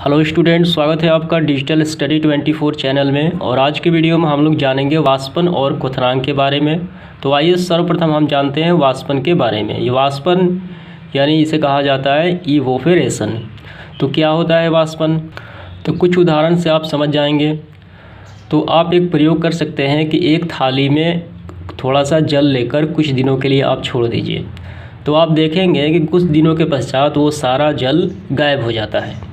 Hello student, स्वागत है आपका डिजिटल स्टडी 24 चैनल में। और आज के वीडियो में हम लोग जानेंगे वाष्पन और क्वथनांक के बारे में। तो आइए सर्वप्रथम हम जानते हैं वाष्पन के बारे में। ये वाष्पन यानी इसे कहा जाता है इवोपोरेशन। तो क्या होता है वाष्पन, तो कुछ उदाहरण से आप समझ जाएंगे। तो आप एक प्रयोग कर सकते हैं कि एक थाली में थोड़ा सा जल लेकर कुछ दिनों के लिए आप छोड़ दीजिए। तो आप देखेंगे कि कुछ दिनों के पश्चात वो सारा जल गायब हो जाता है।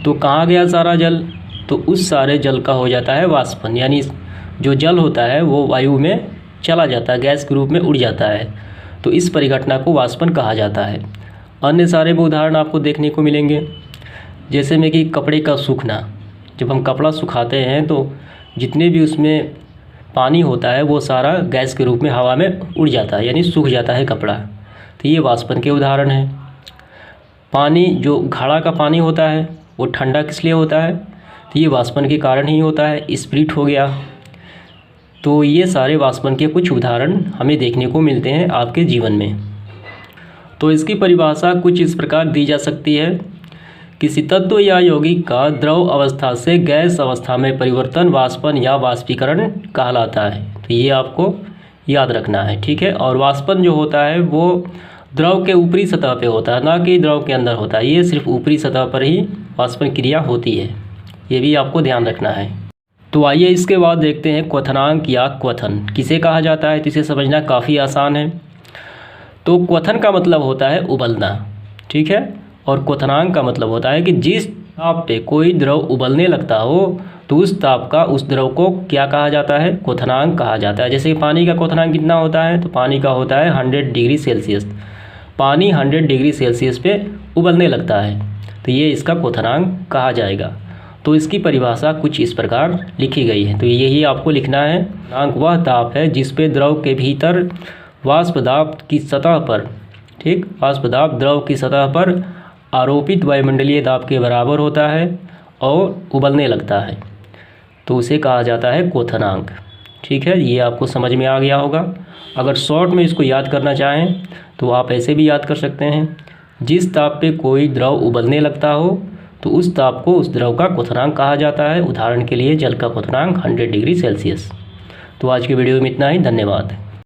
तो कहाँ गया सारा जल, तो उस सारे जल का हो जाता है वाष्पन। यानी जो जल होता है वो वायु में चला जाता है, गैस के रूप में उड़ जाता है। तो इस परिघटना को वाष्पन कहा जाता है। अन्य सारे भी उदाहरण आपको देखने को मिलेंगे, जैसे में कि कपड़े का सूखना। जब हम कपड़ा सुखाते हैं तो जितने भी उसमें पानी होता है वो सारा गैस के रूप में हवा में उड़ जाता है, यानी सूख जाता है कपड़ा। तो ये वाष्पन के उदाहरण हैं। पानी, जो घड़ा का पानी होता है वो ठंडा किस लिए होता है, तो ये वाष्पन के कारण ही होता है। स्प्लिट हो गया। तो ये सारे वाष्पन के कुछ उदाहरण हमें देखने को मिलते हैं आपके जीवन में। तो इसकी परिभाषा कुछ इस प्रकार दी जा सकती है, किसी तत्व या यौगिक का द्रव अवस्था से गैस अवस्था में परिवर्तन वाष्पन या वाष्पीकरण कहलाता है। तो ये आपको याद रखना है, ठीक है। और वाष्पन जो होता है वो द्रव के ऊपरी सतह पे होता है, ना कि द्रव के अंदर होता है। ये सिर्फ ऊपरी सतह पर ही वाष्पन क्रिया होती है, ये भी आपको ध्यान रखना है। तो आइए इसके बाद देखते हैं क्वथनांक या क्वथन किसे कहा जाता है। तो इसे समझना काफ़ी आसान है। तो क्वथन का मतलब होता है उबलना, ठीक है। और क्वथनांक का मतलब होता है कि जिस ताप पे कोई द्रव उबलने लगता हो तो उस ताप का उस द्रव को क्या कहा जाता है, क्वथनांक कहा जाता है। जैसे पानी का क्वथनांक कितना होता है, तो पानी का होता है 100 डिग्री सेल्सियस। पानी 100 डिग्री सेल्सियस पे उबलने लगता है, तो ये इसका क्वथनांक कहा जाएगा। तो इसकी परिभाषा कुछ इस प्रकार लिखी गई है। तो यही आपको लिखना है। क्वथनांक वह ताप है जिस पे द्रव के भीतर वाष्प दाब की सतह पर, ठीक, वाष्प दाब द्रव की सतह पर आरोपित वायुमंडलीय दाब के बराबर होता है और उबलने लगता है, तो उसे कहा जाता है क्वथनांक, ठीक है। ये आपको समझ में आ गया होगा। अगर शॉर्ट में इसको याद करना चाहें तो आप ऐसे भी याद कर सकते हैं, जिस ताप पे कोई द्रव उबलने लगता हो तो उस ताप को उस द्रव का क्वथनांक कहा जाता है। उदाहरण के लिए जल का क्वथनांक 100 डिग्री सेल्सियस। तो आज के वीडियो में इतना ही, धन्यवाद।